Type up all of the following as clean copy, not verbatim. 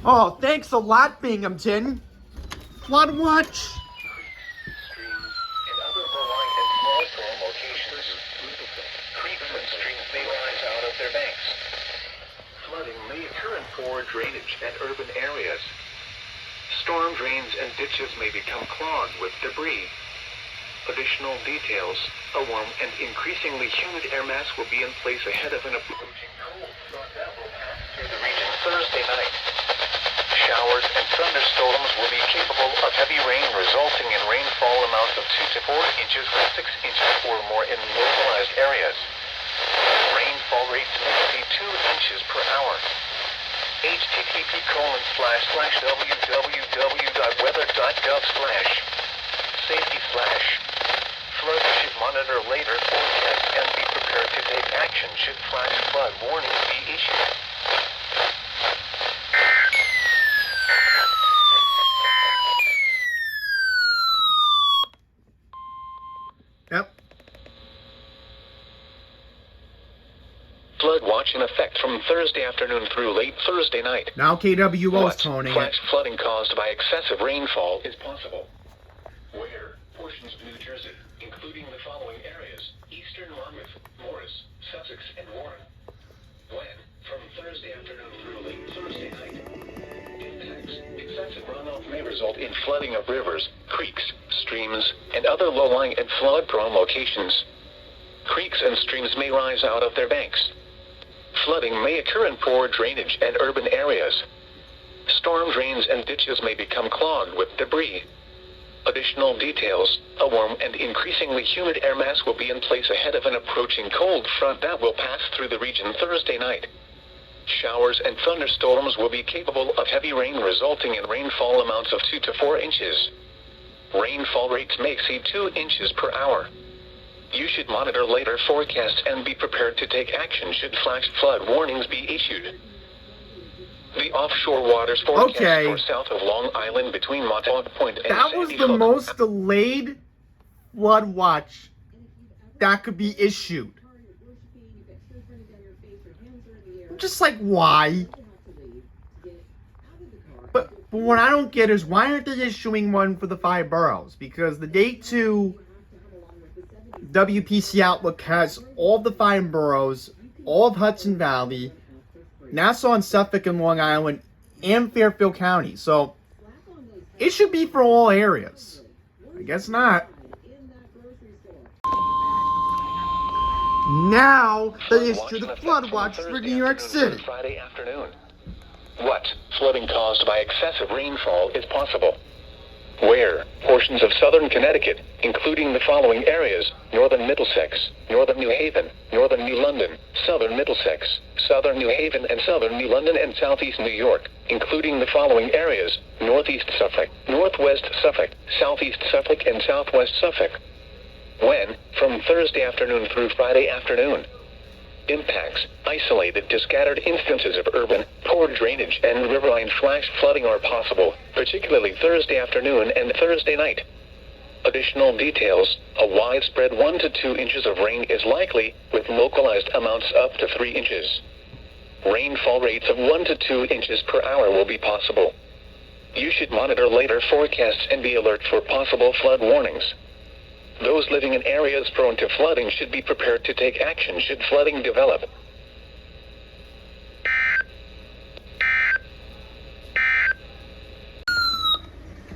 Oh, thanks a lot, Binghamton. Flood watch. Streams, and other low-lying and small-prone locations. Creeks and streams may rise out of their banks. Flooding may occur in poor drainage and urban areas. Storm drains and ditches may become clogged with debris. Additional details: a warm and increasingly humid air mass will be in place ahead of an approaching cold front that will pass through the region Thursday night. Showers and thunderstorms will be capable of heavy rain, resulting in rainfall amounts of 2 to 4 inches with 6 inches or more in localized areas. Rainfall rates may exceed 2 inches per hour. http://www.weather.gov/safety/flood should monitor later forecast and be prepared to take action should flash flood warnings be issued. Yep. Flood watch in effect from Thursday afternoon through late Thursday night. Now KWO's toning it. Flash flooding caused by excessive rainfall is possible. Where portions of New Jersey, including the following areas: Eastern Monmouth, Morris, Sussex, and Warren. When from Thursday afternoon through late Thursday night. Impacts: excessive runoff may result in flooding of rivers, creeks, streams, and other low-lying and flood-prone locations. Creeks and streams may rise out of their banks. Flooding may occur in poor drainage and urban areas. Storm drains and ditches may become clogged with debris. Additional details: a warm and increasingly humid air mass will be in place ahead of an approaching cold front that will pass through the region Thursday night. Showers and thunderstorms will be capable of heavy rain, resulting in rainfall amounts of 2 to 4 inches. Rainfall rates may exceed 2 inches per hour. You should monitor later forecasts and be prepared to take action should flash flood warnings be issued. The offshore waters forecast for south of Long Island between Montauk Point and that was the most delayed flood watch that could be issued. I'm just like, why? But what I don't get is, why aren't they issuing one for the 5 boroughs? Because the Day 2 WPC Outlook has all the 5 boroughs, all of Hudson Valley, Nassau and Suffolk and Long Island, and Fairfield County. So it should be for all areas. I guess not. Now they issue the flood watch for New York City. Friday afternoon. What flooding caused by excessive rainfall is possible? Where portions of southern Connecticut, including the following areas: northern Middlesex, northern New Haven, northern New London, southern Middlesex, southern New Haven and southern New London, and southeast New York, including the following areas: northeast Suffolk, northwest Suffolk, southeast Suffolk, and southwest Suffolk. When from Thursday afternoon through Friday afternoon. Impacts: isolated to scattered instances of urban, poor drainage, and riverine flash flooding are possible, particularly Thursday afternoon and Thursday night. Additional details: a widespread 1 to 2 inches of rain is likely, with localized amounts up to 3 inches. Rainfall rates of 1 to 2 inches per hour will be possible. You should monitor later forecasts and be alert for possible flood warnings. Those living in areas prone to flooding should be prepared to take action should flooding develop.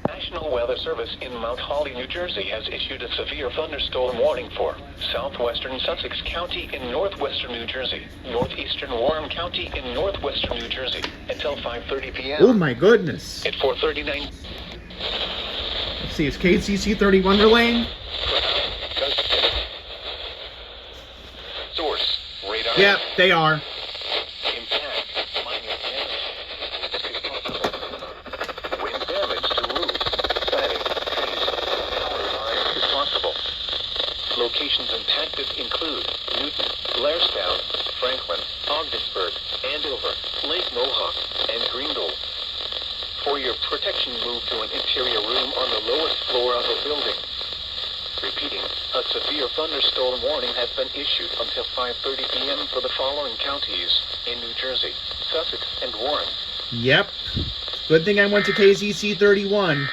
National Weather Service in Mount Holly, New Jersey has issued a severe thunderstorm warning for southwestern Sussex County in northwestern New Jersey, northeastern Warren County in northwestern New Jersey, until 5:30 p.m. Oh my goodness. At 4:39. Let's see, is KCC 31 relaying? Source: radar. Yep, they are. Impact: minor damage. Wind damage to roof, cladding, trees, power lines is possible. Locations impacted include Newton, Blairstown, Franklin, Ogdensburg, Andover, Lake Mohawk, and Greenville. For your protection, move to an interior room on the lowest floor of a building. Repeating, a severe thunderstorm warning has been issued until 5:30 p.m. for the following counties in New Jersey: Sussex and Warren. Yep. Good thing I went to KZC 31.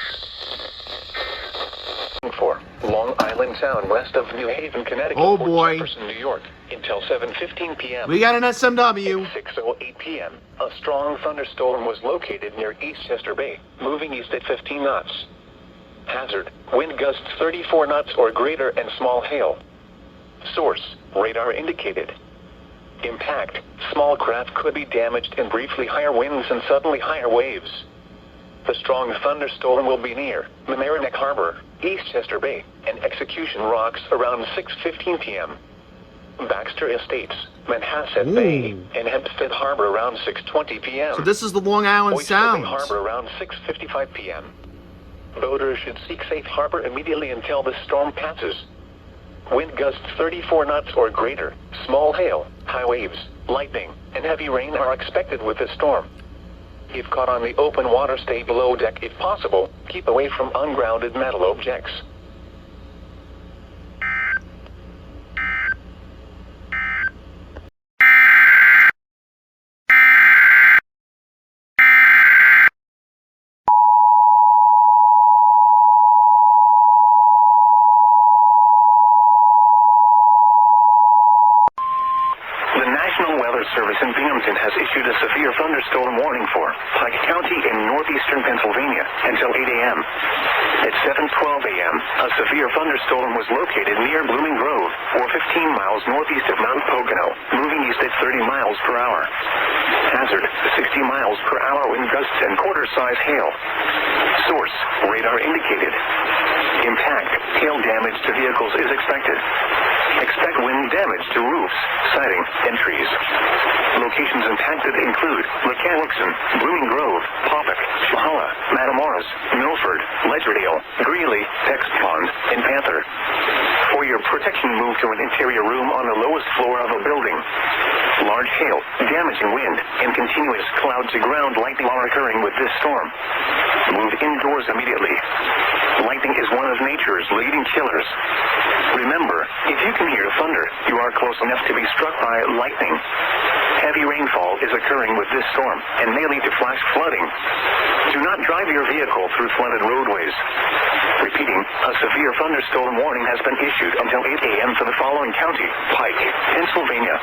For Long Island Sound west of New Haven, Connecticut. Oh Port boy. Jefferson, New York. Until 7:15 p.m. We got an SMW. 6:08 p.m. A strong thunderstorm was located near Eastchester Bay, moving east at 15 knots. Hazard: wind gusts 34 knots or greater and small hail. Source: radar indicated. Impact: small craft could be damaged and briefly higher winds and suddenly higher waves. The strong thunderstorm will be near Mamaroneck Harbor, Eastchester Bay, and Execution Rocks around 6:15 p.m. Baxter Estates, Manhasset Bay, and Hempstead Harbor around 6:20 p.m. So this is the Long Island Oyster Bay Sound. Harbor around 6:55 p.m. Boaters should seek safe harbor immediately until the storm passes. Wind gusts 34 knots or greater, small hail, high waves, lightning, and heavy rain are expected with this storm. If caught on the open water, stay below deck if possible. Keep away from ungrounded metal objects. The National Weather Service in Binghamton has issued a severe thunderstorm warning for Pike County in northeastern Pennsylvania until 8 a.m. At 7:12 a.m., a severe thunderstorm was located near Blooming Grove, or 15 miles northeast of Mount Pocono, moving east at 30 miles per hour. Hazard: 60 miles per hour wind gusts and quarter-size hail. Source: radar indicated. Impact: hail damage to vehicles is expected. Expect wind damage to roofs, siding, and trees. Locations impacted include McCallickson, Blooming Grove, Poppock, Shahala, Matamoras, Milford, Ledgerdale, Greeley, Tex Pond, and Panther. For your protection, move to an interior room on the lowest floor of a building. Large hail, damaging wind, and continuous cloud-to-ground lightning are occurring with this storm. Move indoors immediately. Lightning is one of nature's leading killers. Remember, if you can hear thunder, you are close enough to be struck by lightning. Heavy rainfall is occurring with this storm and may lead to flash flooding. Do not drive your vehicle through flooded roadways. Repeating, a severe thunderstorm warning has been issued until 8 a.m. for the following county: Pike, Pennsylvania.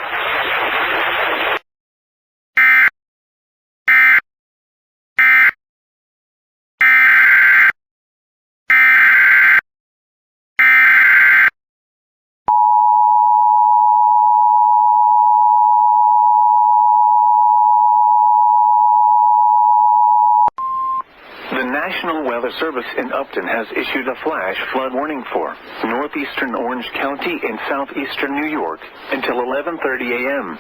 The National Weather Service in Upton has issued a flash flood warning for northeastern Orange County in southeastern New York until 11:30 a.m.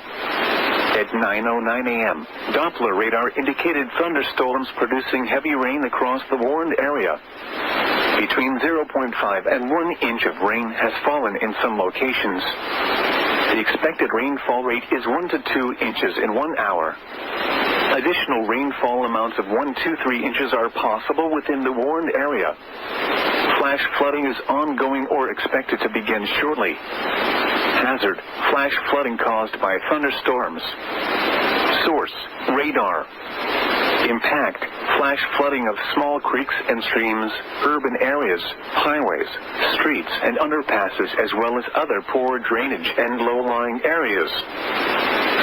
At 9:09 a.m., Doppler radar indicated thunderstorms producing heavy rain across the warned area. Between 0.5 and 1 inch of rain has fallen in some locations. The expected rainfall rate is 1 to 2 inches in 1 hour. Additional rainfall amounts of 1 to 3 inches are possible within the warned area. Flash flooding is ongoing or expected to begin shortly. Hazard: flash flooding caused by thunderstorms. Source: radar. Impact: flash flooding of small creeks and streams, urban areas, highways, streets, and underpasses, as well as other poor drainage and low-lying areas.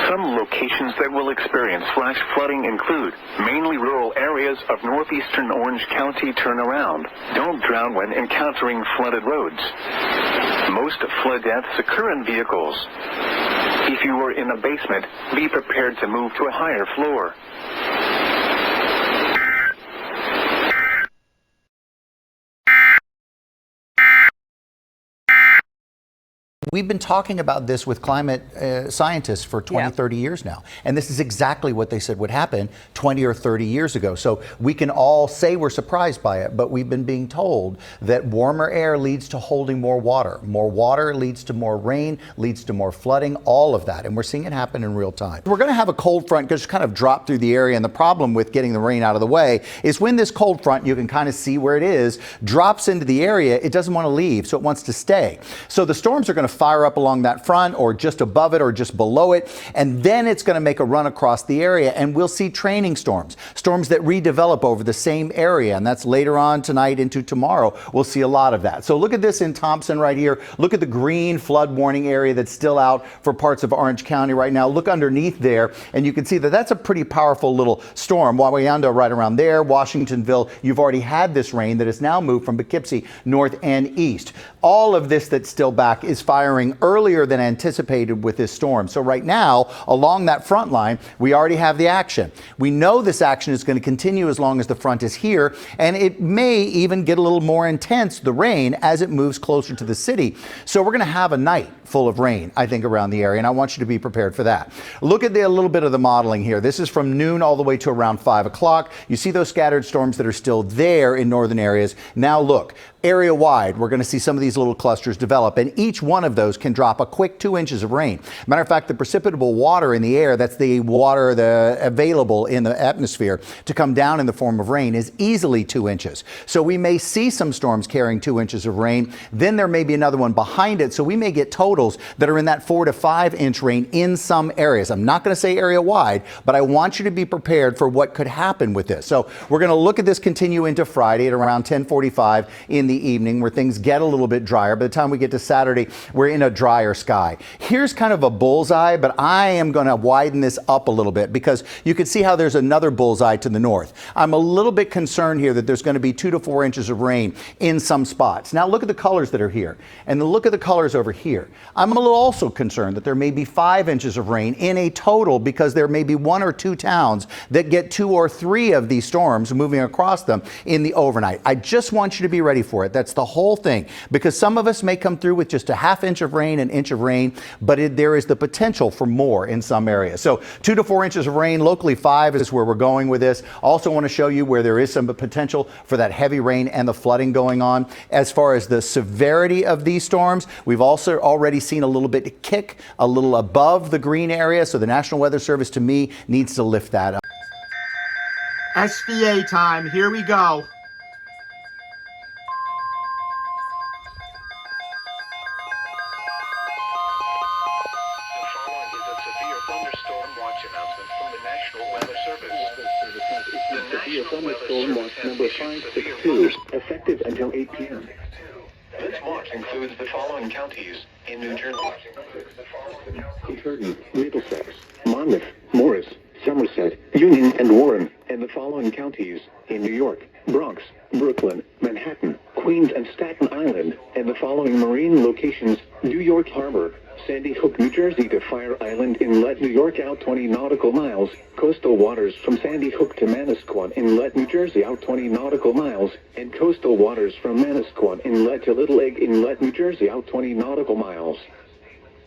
Some locations that will experience flash flooding include mainly rural areas of northeastern Orange County. Turnaround. Don't drown when encountering flooded roads. Most flood deaths occur in vehicles. If you are in a basement, be prepared to move to a higher floor. We've been talking about this with climate scientists for 20, 30 years now. And this is exactly what they said would happen 20 or 30 years ago. So we can all say we're surprised by it, but we've been being told that warmer air leads to holding more water. More water leads to more rain, leads to more flooding, all of that. And we're seeing it happen in real time. We're going to have a cold front just kind of drop through the area. And the problem with getting the rain out of the way is when this cold front, you can kind of see where it is, drops into the area, it doesn't want to leave. So it wants to stay. So the storms are going to fire up along that front or just above it or just below it. And then it's going to make a run across the area, and we'll see training storms, storms that redevelop over the same area. And that's later on tonight into tomorrow. We'll see a lot of that. So look at this in Thompson right here. Look at the green flood warning area that's still out for parts of Orange County right now. Look underneath there, and you can see that that's a pretty powerful little storm. Wawayanda right around there, Washingtonville, you've already had this rain that has now moved from Poughkeepsie north and east. All of this that's still back is firing earlier than anticipated with this storm. So right now, along that front line, we already have the action. We know this action is going to continue as long as the front is here, and it may even get a little more intense, the rain, as it moves closer to the city. So we're going to have a night full of rain, I think, around the area, and I want you to be prepared for that. Look at a little bit of the modeling here. This is from noon all the way to around 5 o'clock. You see those scattered storms that are still there in northern areas. Now look, area wide, we're going to see some of these little clusters develop, and each one of those can drop a quick 2 inches of rain. Matter of fact, the precipitable water in the air, that's the water available in the atmosphere to come down in the form of rain, is easily 2 inches. So we may see some storms carrying 2 inches of rain. Then there may be another one behind it. So we may get totals that are in that 4 to 5 inch rain in some areas. I'm not going to say area wide, but I want you to be prepared for what could happen with this. So we're going to look at this continue into Friday at around 10:45 in the evening, where things get a little bit drier. By the time we get to Saturday, we're in a drier sky. Here's kind of a bullseye, but I am going to widen this up a little bit because you can see how there's another bullseye to the north. I'm a little bit concerned here that there's going to be 2 to 4 inches of rain in some spots. Now look at the colors that are here, and look at the colors over here. I'm a little also concerned that there may be 5 inches of rain in a total, because there may be 1 or 2 towns that get 2 or 3 of these storms moving across them in the overnight. I just want you to be ready for it. That's the whole thing, because some of us may come through with just a half inch of rain, an inch of rain, but there is the potential for more in some areas. So 2 to 4 inches of rain, locally 5 is where we're going with this. Also want to show you where there is some potential for that heavy rain and the flooding going on. As far as the severity of these storms, we've also already seen a little bit kick a little above the green area. So the National Weather Service, to me, needs to lift that up. SVA time. Here we go. The following is a severe thunderstorm watch announcement from the National Weather Service. The National Weather Service has issued severe thunderstorm effective until 8 p.m. This watch includes the following counties in New Jersey: Curtin, Middlesex, Monmouth, Morris, Somerset, Union, and Warren, and the following counties in New York: Bronx, Brooklyn, Manhattan, Queens, and Staten Island, and the following marine locations: New York Harbor, Sandy Hook, New Jersey to Fire Island Inlet, New York out 20 nautical miles, coastal waters from Sandy Hook to Manasquan Inlet, New Jersey out 20 nautical miles, and coastal waters from Manasquan Inlet to Little Egg Inlet, New Jersey out 20 nautical miles.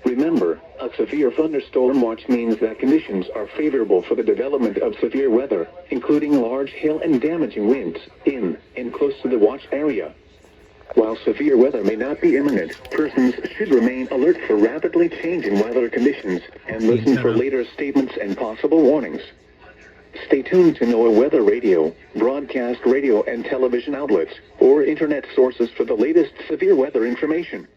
Remember, a severe thunderstorm watch means that conditions are favorable for the development of severe weather, including large hail and damaging winds, in and close to the watch area. While severe weather may not be imminent, persons should remain alert for rapidly changing weather conditions and listen for later statements and possible warnings. Stay tuned to NOAA Weather Radio, broadcast radio and television outlets, or internet sources for the latest severe weather information.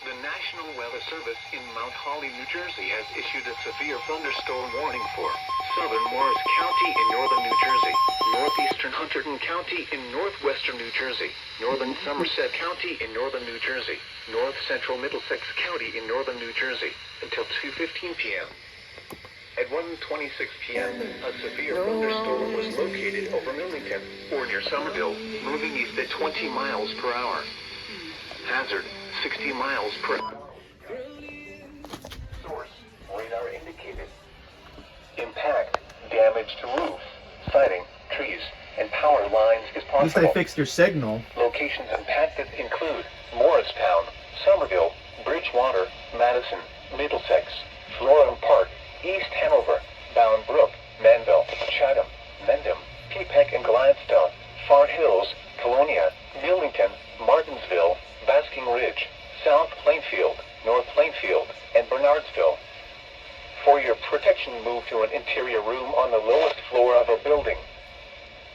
The National Weather Service in Mount Holly, New Jersey has issued a severe thunderstorm warning for southern Morris County in northern New Jersey, northeastern Hunterdon County in northwestern New Jersey, northern Somerset County in northern New Jersey, north central Middlesex County in northern New Jersey until 2:15 p.m. At 1:26 p.m., a severe thunderstorm was located over Millington or near Somerville, moving east at 20 miles per hour. Hazard, 60 miles per hour. Source, radar indicated. Impact, damage to roof, siding, trees, and power lines is At least possible. they fixed their signal. Locations impacted include Morristown, Somerville, Bridgewater, Madison, Middlesex, Florham Park, East Hanover, Bound Brook, Manville, Chatham, Mendham, Peapeck and Gladstone, Far Hills, Colonia, Millington, Martinsville, Basking Ridge, South Plainfield, North Plainfield, and Bernardsville. For your protection, move to an interior room on the lowest floor of a building.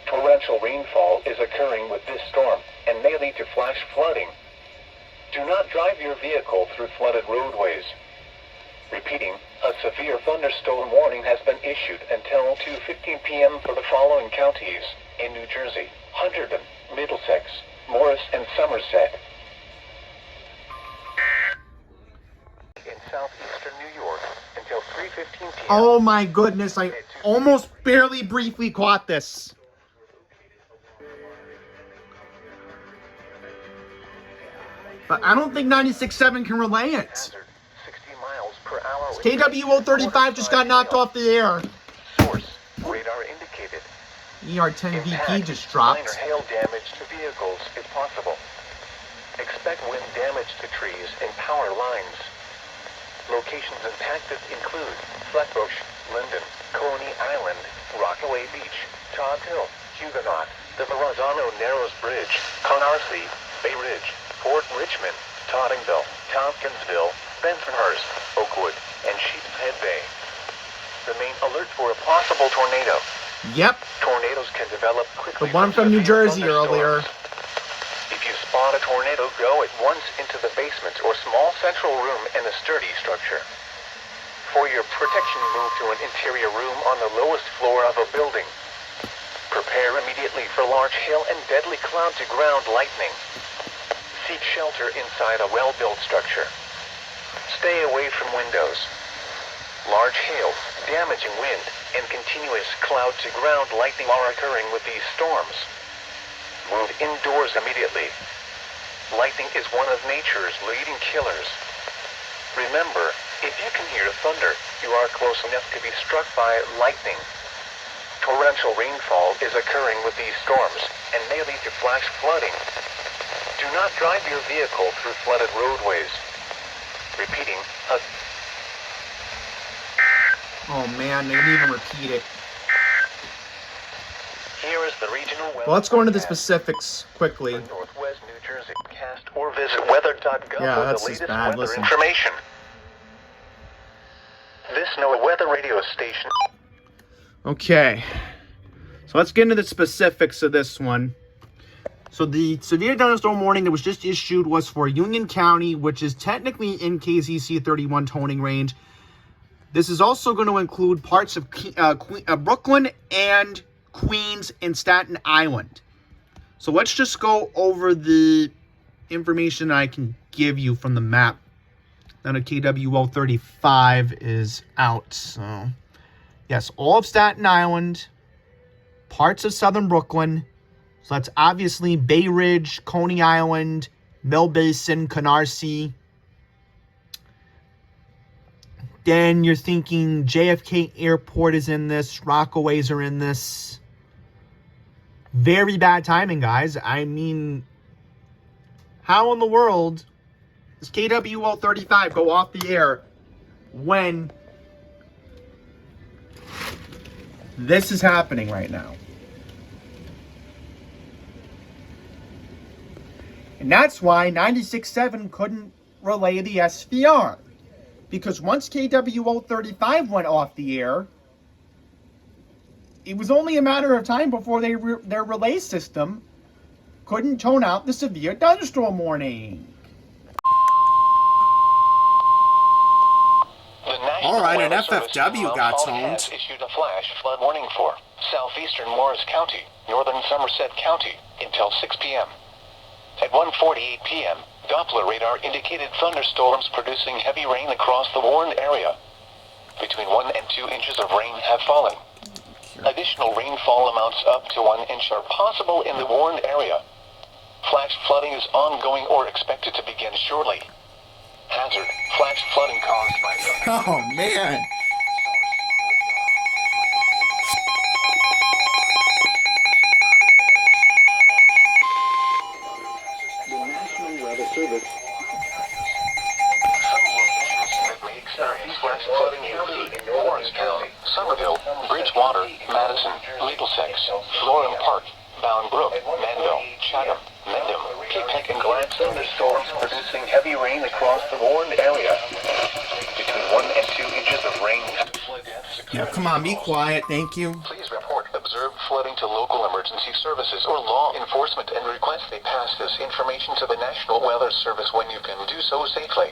Torrential rainfall is occurring with this storm and may lead to flash flooding. Do not drive your vehicle through flooded roadways. Repeating, a severe thunderstorm warning has been issued until 2:15 p.m. for the following counties in New Jersey: Hunterdon, Middlesex, Morris, and Somerset. In southeastern New York until 3:15 p.m. Oh my goodness, I almost barely briefly caught this. But I don't think 96.7 can relay it. 60 miles per hour. KWO 35 just got knocked off the air. Source, radar indicated. ER10 VP Impact, just dropped. minor hail damage to vehicles if possible. Expect wind damage to trees and power lines. Locations impacted include Flatbush, Linden, Coney Island, Rockaway Beach, Todd Hill, Huguenot, the Verrazano Narrows Bridge, Canarsie, Bay Ridge, Fort Richmond, Tottingville, Tompkinsville, Bensonhurst, Oakwood, and Sheep's Head Bay. Remain alert for a possible tornado. Yep, Tornadoes can develop quickly. the one from New severe Jersey earlier. thunderstorms. If you spot a tornado, go at once into the basement or small central room in a sturdy structure. For your protection, move to an interior room on the lowest floor of a building. Prepare immediately for large hail and deadly cloud-to-ground lightning. Seek shelter inside a well-built structure. Stay away from windows. Large hail, damaging wind, and continuous cloud-to-ground lightning are occurring with these storms. Move indoors immediately. Lightning is one of nature's leading killers. Remember, if you can hear thunder, you are close enough to be struck by lightning. Torrential rainfall is occurring with these storms and may lead to flash flooding. Do not drive your vehicle through flooded roadways. Repeating, Oh man, they didn't even repeat it. here is the regional weather. Well, let's go into the forecast specifics quickly. for Northwest New Jersey. Cast or visit weather.gov Yeah, for that's the just latest bad. weather Listen. information. This NOAA weather radio station. Okay, so let's get into the specifics of this one. So the severe thunderstorm warning that was just issued was for Union County, which is technically in KZC 31 toning range. This is also going to include parts of Brooklyn and Queens and Staten Island. So let's just go over the information I can give you from the map. Now the KWO 35 is out. So yes, all of Staten Island, parts of southern Brooklyn. So that's obviously Bay Ridge, Coney Island, Mill Basin, Canarsie. Then you're thinking JFK Airport is in this. Rockaways are in this. Very bad timing, guys. I mean, how in the world does KWO 35 go off the air when this is happening right now? And that's why 96.7 couldn't relay the SVR. Because once KWO 35 went off the air, it was only a matter of time before their relay system couldn't tone out the severe thunderstorm warning. All right, an Weather Service FFW got has toned. issued a flash flood warning for southeastern Morris County, northern Somerset County, until 6 p.m. At 1:48 p.m., Doppler radar indicated thunderstorms producing heavy rain across the warned area. Between 1 and 2 inches of rain have fallen. Additional rainfall amounts up to 1 inch are possible in the warned area. Flash flooding is ongoing or expected to begin shortly. Hazard, flash flooding caused by thunder. Oh, man. The National Weather Service. Some locations that may experience flash flooding include Morris County, Somerville, Bridgewater, Madison, Middlesex, Florham Park, Bound Brook, Manville, Chatham, Mendham, Cape and Glad thunderstorms producing heavy rain across the warned area. Between 1 and 2 inches of rain and flood deaths occur. Now, come on, be quiet. Thank you. Please report observed flooding to local emergency services or law enforcement and request they pass this information to the National Weather Service when you can do so safely.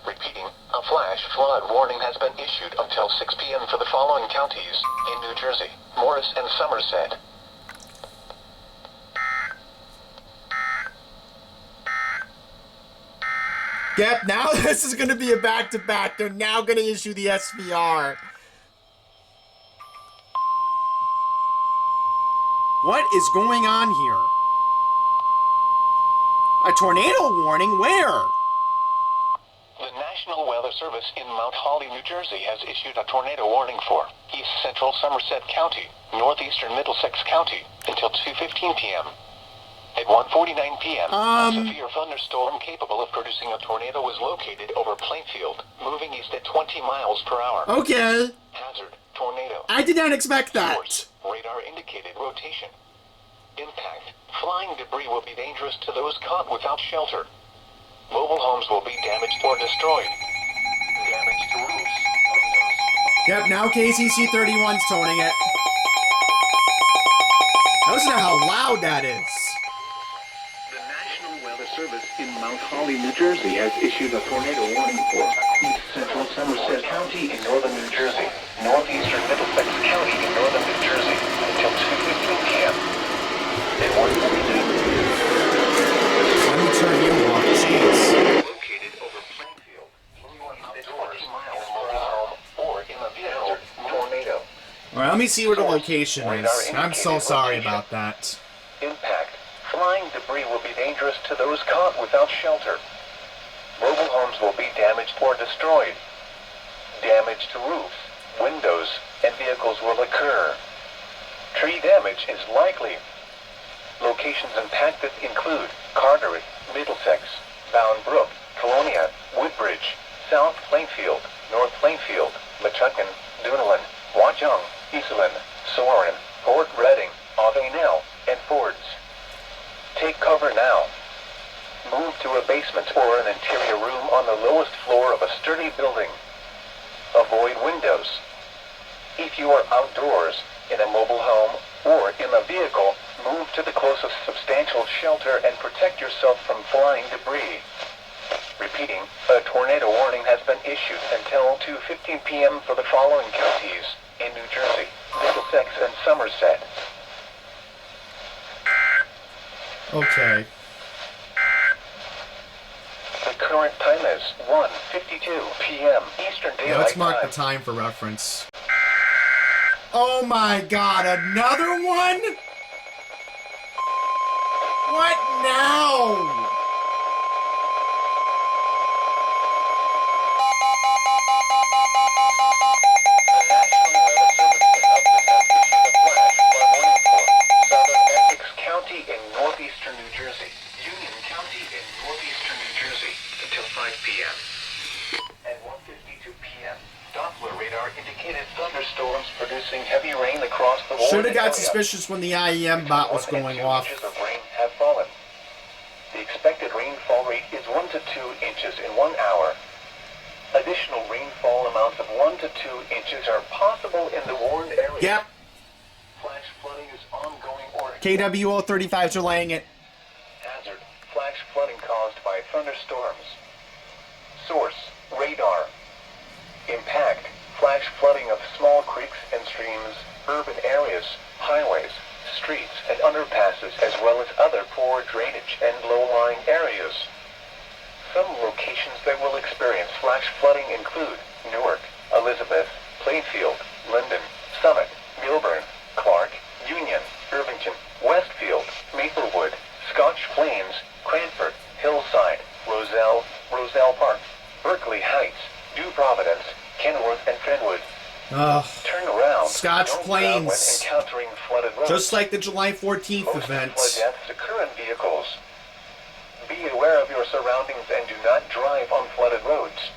Repeating, a flash flood warning has been issued until 6 p.m. for the following counties in New Jersey, Morris and Somerset. Yep, now this is going to be a back-to-back. They're now going to issue the SVR. What is going on here? A tornado warning? Where? The National Weather Service in Mount Holly, New Jersey has issued a tornado warning for East Central Somerset County, Northeastern Middlesex County until 2:15 p.m. At 1:49 p.m., a severe thunderstorm capable of producing a tornado was located over Plainfield, moving east at 20 miles per hour. Okay. Hazard, tornado. I did not expect that. Source, radar indicated rotation. Impact, flying debris will be dangerous to those caught without shelter. Mobile homes will be damaged or destroyed. Damage to roofs, windows. Yep, now KCC 31's toning it. Listen to how loud that is. The National Weather Service in Mount Holly, New Jersey has issued a tornado warning for East Central Somerset County In northern New Jersey, northeastern Middlesex County in northern New Jersey until 2:15 p.m. At 1:49. Let me turn you off. Jeez. Located over Plainfield, outdoors, miles from the home or in a vehicle. Tornado. All right, let me see where the location is. I'm so sorry about that. Impact. Flying debris will be dangerous to those caught without shelter. Mobile homes will be damaged or destroyed. Damage to roofs, windows, and vehicles will occur. Tree damage is likely. Locations impacted include Carteret, Middlesex, Bound Brook, Colonia, Woodbridge, South Plainfield, North Plainfield, Mechucan, Dunelin, Watchung, Eastland, Soren, Port Reading, Avenel, and Fords. Take cover now. Move to a basement or an interior room on the lowest floor of a sturdy building. Avoid windows. If you are outdoors, in a mobile home, or in a vehicle, move to the closest substantial shelter and protect yourself from flying debris. Repeating, a tornado warning has been issued until 2:15 p.m. for the following counties in New Jersey, Middlesex, and Somerset. Okay. The current time is 1:52 p.m. Eastern Yeah, Daylight let's mark the Time. time for reference. Oh my god, another one? What now? County in northeastern New Jersey, Union County in northeastern New Jersey until 5 p.m. At 1:52 p.m., Doppler radar indicated thunderstorms producing heavy rain across the Should have got area. suspicious when the IEM bot was 1 and going 2 off. inches of rain have fallen. The expected rainfall rate is 1 to 2 inches in 1 hour. Additional rainfall amounts of 1 to 2 inches are possible in the warned area. Yep, Flash flooding is ongoing or KWO 35s are laying it. hazard. Flash flooding caused by thunderstorms. Source, radar. Impact, flash flooding of small creeks and streams, urban areas, highways, streets, and underpasses, as well as other poor drainage and low-lying areas. Some locations that will experience flash flooding include Newark, Elizabeth, Plainfield, Linden, Summit, Milburn, Clark, Union, Irvington, Westfield, Maplewood, Scotch Plains, Cranford, Hillside, Roselle Park, Berkeley Heights, New Providence, Kenworth, and Fenwood. Ugh, Turn around. Scotch Don't Plains. drown when encountering flooded roads. just like the July 14th Most event. flood deaths occur in vehicles. Be aware of your surroundings and do not drive on flooded roads.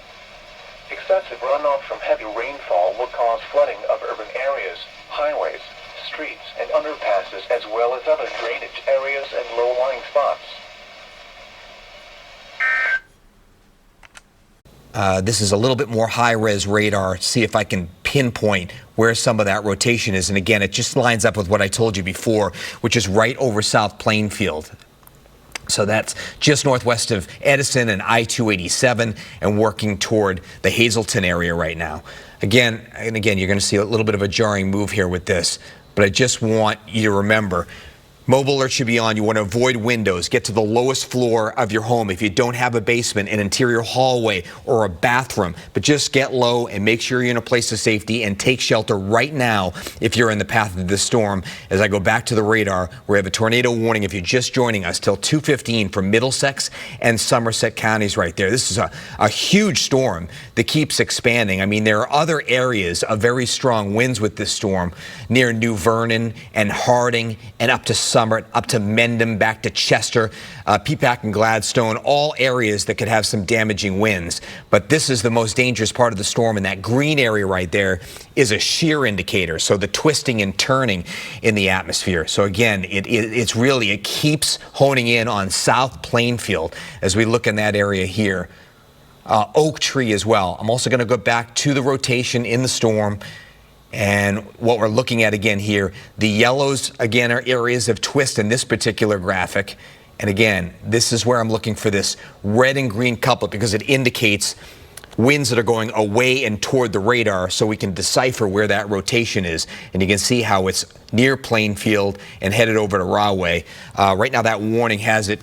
Excessive runoff from heavy rainfall will cause flooding of urban areas, highways, streets, and underpasses, as well as other drainage areas and low-lying spots. This is a little bit more high-res radar. See if I can pinpoint where some of that rotation is. And again, it just lines up with what I told you before, which is right over South Plainfield. So that's just northwest of Edison and I-287 and working toward the Hazleton area right now. Again, you're going to see a little bit of a jarring move here with this, but I just want you to remember, mobile alert should be on. You want to avoid windows. Get to the lowest floor of your home. If you don't have a basement, an interior hallway, or a bathroom, but just get low and make sure you're in a place of safety and take shelter right now if you're in the path of this storm. As I go back to the radar, we have a tornado warning if you're just joining us till 2:15 for Middlesex and Somerset counties right there. This is a huge storm that keeps expanding. I mean, there are other areas of very strong winds with this storm near New Vernon and Harding and up to Summit, up to Mendham, back to Chester, Peapack and Gladstone, all areas that could have some damaging winds. But this is the most dangerous part of the storm, and that green area right there is a shear indicator, so the twisting and turning in the atmosphere. So again, it keeps honing in on South Plainfield as we look in that area here. Oak Tree as well. I'm also going to go back to the rotation in the storm. And what we're looking at again here, the yellows, again, are areas of twist in this particular graphic. And again, this is where I'm looking for this red and green couplet because it indicates winds that are going away and toward the radar so we can decipher where that rotation is. And you can see how it's near Plainfield and headed over to Rahway. Right now, that warning has it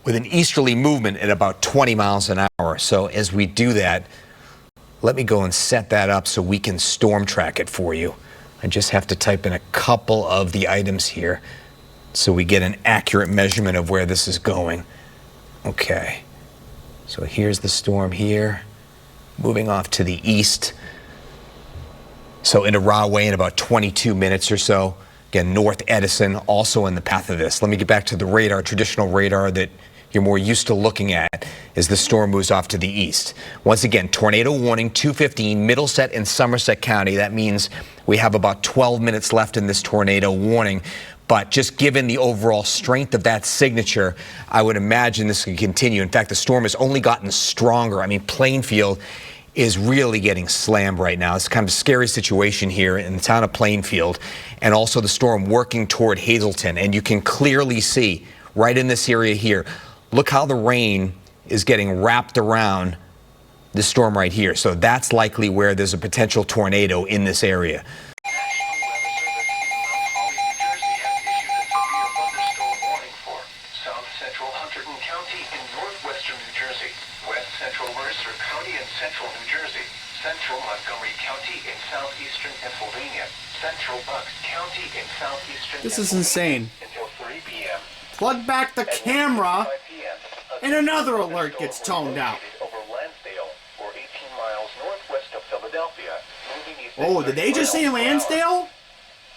with an easterly movement at about 20 miles an hour. So as we do that, let me go and set that up so we can storm track it for you. I just have to type in a couple of the items here so we get an accurate measurement of where this is going. Okay, so here's the storm here, moving off to the east. So into Rahway in about 22 minutes or so. Again, North Edison also in the path of this. Let me get back to the radar, traditional radar that you're more used to looking at as the storm moves off to the east. Once again, tornado warning, 2:15, Middlesex and Somerset County. That means we have about 12 minutes left in this tornado warning. But just given the overall strength of that signature, I would imagine this could continue. In fact, the storm has only gotten stronger. I mean, Plainfield is really getting slammed right now. It's kind of a scary situation here in the town of Plainfield. And also the storm working toward Hazleton. And you can clearly see right in this area here, look how the rain is getting wrapped around the storm right here. So that's likely where there's a potential tornado in this area. This is insane. Plug back the camera, and another alert gets toned out. Oh, did they just say Lansdale?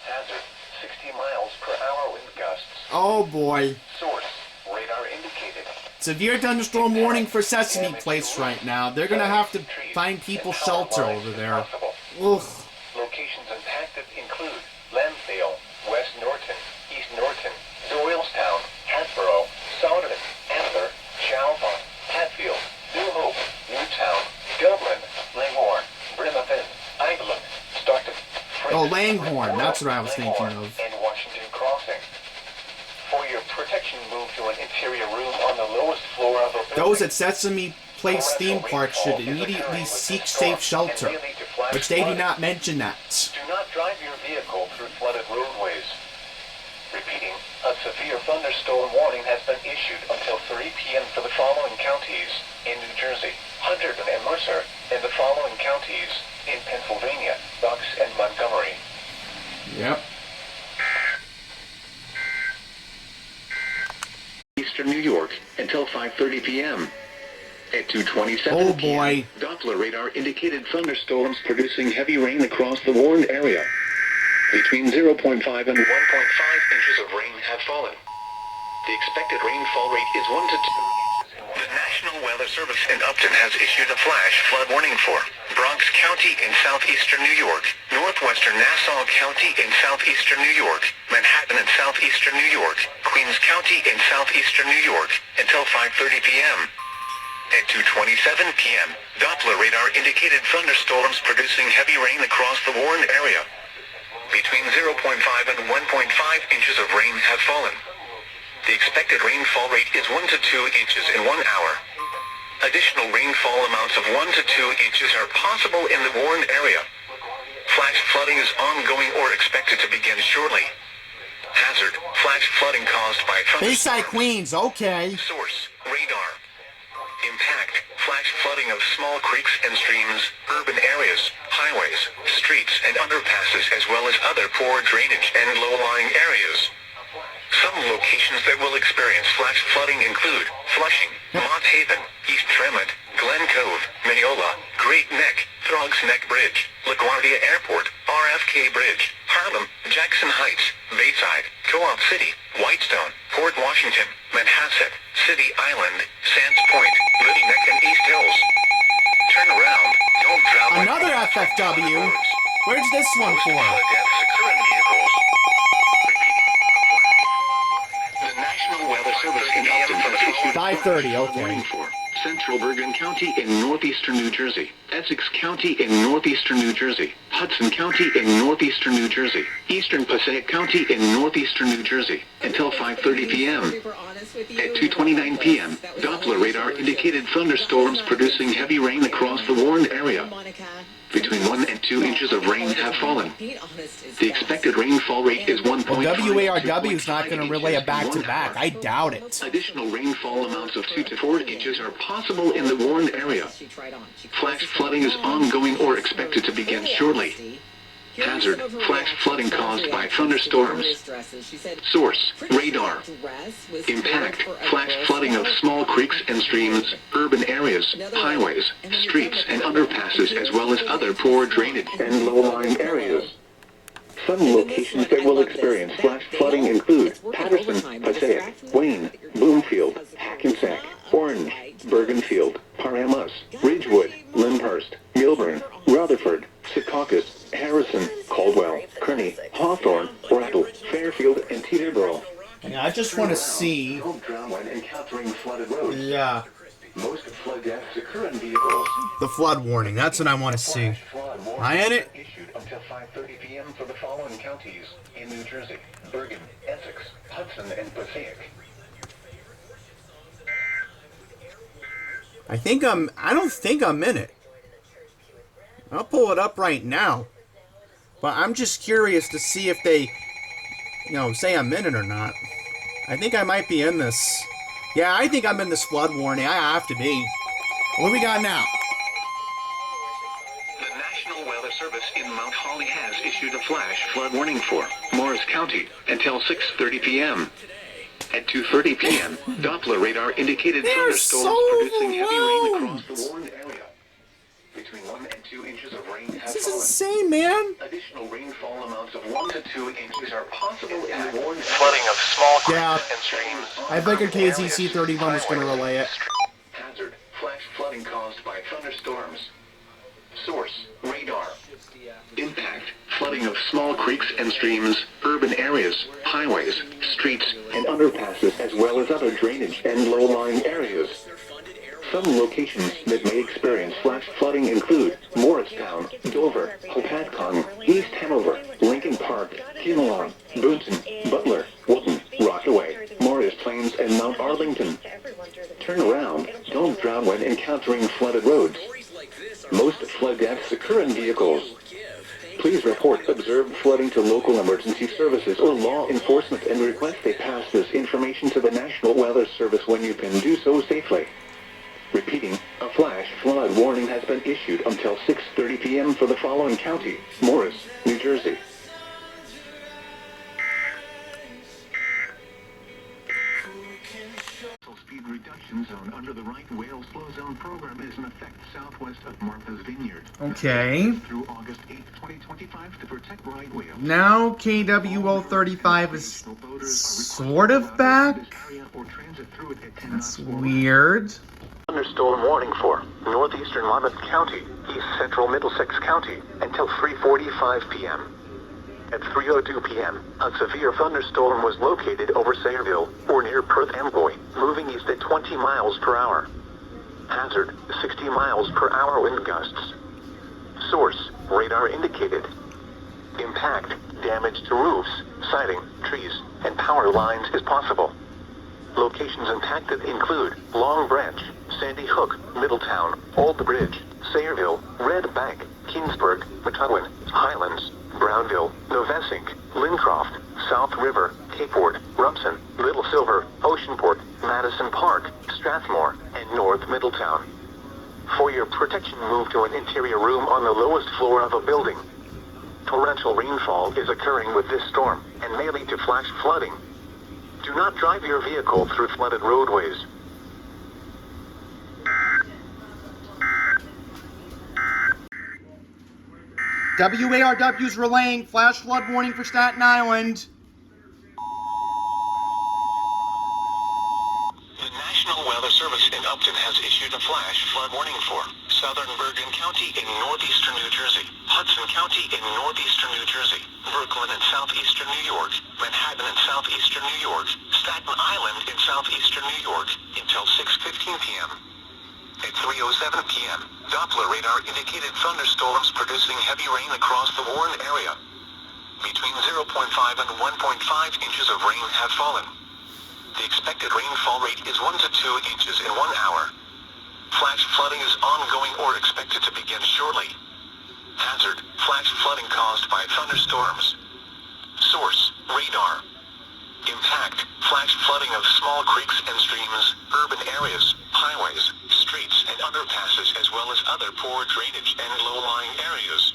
Hazard, 60 miles per hour wind gusts. Oh boy. Source, radar indicated. Severe thunderstorm warning for Sesame Place right now. They're gonna have to find people shelter over there. Ugh. Locations impacted include Lansdale, West Norton, East Norton, Doylestown, Hatboro, Souderton, Antler, Chalfont, Hatfield, New Hope, Newtown, Dublin, Langhorne, Bremerton, Eindhoven, Stockton, Oh, Langhorne. That's what I was thinking of. and Washington Crossing. For your protection, move to an interior room on the lowest floor of the building. Those at Sesame Place theme park should immediately seek safe shelter, which they do not mention that. Do not drive your vehicle through flooded roadways. Repeating, a severe thunderstorm warning has been issued until 3 p.m. for the following counties in New Jersey, Hunterdon and Mercer, and the following counties in Pennsylvania, Bucks and Montgomery. Yep. Eastern New York until 5:30 p.m. At 2:27 Oh, p.m., boy. Doppler radar indicated thunderstorms producing heavy rain across the warned area. Between 0.5 and 1.5 inches of rain have fallen. The expected rainfall rate is 1 to 2 inches. The National Weather Service in Upton has issued a flash flood warning for Bronx County in southeastern New York, northwestern Nassau County in southeastern New York, Manhattan in southeastern New York, Queens County in southeastern New York, until 5:30 p.m. At 2:27 p.m., Doppler radar indicated thunderstorms producing heavy rain across the Warren area. Between 0.5 and 1.5 inches of rain have fallen. The expected rainfall rate is 1 to 2 inches in 1 hour. Additional rainfall amounts of 1 to 2 inches are possible in the Warren area. Flash flooding is ongoing or expected to begin shortly. Hazard, flash flooding caused by Bayside, Queens, okay. Source, radar. Impact, flash flooding of small creeks and streams, urban areas, highways, streets and underpasses as well as other poor drainage and low-lying areas. Some locations that will experience flash flooding include Flushing, Mott Haven, East Tremont, Glen Cove, Mineola, Great Neck, Throgs Neck Bridge, LaGuardia Airport, RFK Bridge, Harlem, Jackson Heights, Bayside, Co-op City, Whitestone, Port Washington, Manhasset, City Island, Sands Point, Little Neck and East Hills. Turn around, don't drown. Another FFW? Where's this one for? The National Weather Service in Upton has issued 5:30, okay. warning for Central Bergen County in northeastern New Jersey, Essex County in northeastern New Jersey, Hudson County in northeastern New Jersey, Eastern Passaic County in northeastern New Jersey until 5:30 p.m. At 2:29 p.m., Doppler radar indicated thunderstorms producing heavy rain across the Warren area. Between 1 and 2 inches of rain have fallen. The expected rainfall rate is 1.5. WARW is not going to relay a back-to-back. I doubt it. Additional rainfall amounts of 2 to 4 inches are possible in the Warren area. Flash flooding is ongoing or expected to begin shortly. Hazard, flash flooding caused by thunderstorms. Source, radar. Impact, flash flooding of small creeks and streams, urban areas, highways, streets and underpasses as well as other poor drainage and low-lying areas. Some locations that will experience flash flooding include Patterson, Passaic, Wayne, Bloomfield, Hackensack, Orange, Bergenfield, Paramus, Ridgewood, Lyndhurst, Milburn, Rutherford, Secaucus, Harrison, Caldwell, Kearney, Hawthorne, Rattle, Fairfield, and Teterboro. Yeah, I just want to see. Don't drown when encountering flooded roads. Yeah, Most flood deaths occur in vehicles. the flood warning. That's what I want to see. Flood warning Am I in it? issued until 5:30 p.m. for the following counties in New Jersey: Bergen, Essex, Hudson, and Passaic. I don't think I'm in it. I'll pull it up right now. But I'm just curious to see if they, say I'm in it or not. I think I might be in this. Yeah, I think I'm in this flood warning. I have to be. What do we got now? The National Weather Service in Mount Holly has issued a flash flood warning for Morris County until 6:30 p.m. At 2:30 p.m., Doppler radar indicated They're thunderstorms so producing heavy rain overwhelmed. across the Warren area. Between 1 and 2 inches of rain have This is fallen. insane, man. Additional rainfall amounts of 1 to 2 inches are possible in the Warren area. Flooding of small creeks Yeah. and streams. I figured KZC 31 was going to relay it. Hazard, flash flooding caused by thunderstorms. Source, radar. Impact, flooding of small creeks and streams, urban areas, highways, streets, and underpasses as well as other drainage and low-lying areas. Some locations that may experience flash flooding include Morristown, Dover, Hopatcong, East Hanover, Lincoln Park, Kinloch, Boonton, Butler, Wootton, Rockaway, Morris Plains, and Mount Arlington. Turn around, don't drown when encountering flooded roads. Most flood deaths occur in vehicles. Please report observed flooding to local emergency services or law enforcement and request they pass this information to the National Weather Service when you can do so safely. Repeating, a flash flood warning has been issued until 6:30 p.m. for the following county: Morris, New Jersey. Speed reduction zone under the right whale slow zone program is in effect southwest of Martha's Vineyard. Okay. Through August 8, 2025 to protect right whales. Now KWO 35 is sort of back. That's weird. Thunderstorm warning for northeastern Monmouth County, east central Middlesex County until 3:45 p.m. At 3:02 p.m., a severe thunderstorm was located over Sayreville or near Perth Amboy, moving east at 20 miles per hour. Hazard, 60 miles per hour wind gusts. Source, radar indicated. Impact, damage to roofs, siding, trees, and power lines is possible. Locations impacted include Long Branch, Sandy Hook, Middletown, Old Bridge, Sayreville, Red Bank, Kingsburg, Methuen, Highlands, Brownville, Novesink, Lincroft, South River, Cape Ward, Rumson, Little Silver, Oceanport, Madison Park, Strathmore, and North Middletown. For your protection, move to an interior room on the lowest floor of a building. Torrential rainfall is occurring with this storm and may lead to flash flooding. Do not drive your vehicle through flooded roadways. WARW's relaying flash flood warning for Staten Island. The National Weather Service in Upton has issued a flash flood warning for southern Bergen County in northeastern New Jersey, Hudson County in northeastern New Jersey, Brooklyn in southeastern New York, Manhattan in southeastern New York, Staten Island in southeastern New York, until 6:15 p.m. At 3:07 p.m., Doppler radar indicated thunderstorms producing heavy rain across the Warren area. Between 0.5 and 1.5 inches of rain have fallen. The expected rainfall rate is 1 to 2 inches in 1 hour. Flash flooding is ongoing or expected to begin shortly. Hazard, flash flooding caused by thunderstorms. Source, radar. Impact, flash flooding of small creeks and streams, urban areas, highways, streets and underpasses, as well as other poor drainage and low-lying areas.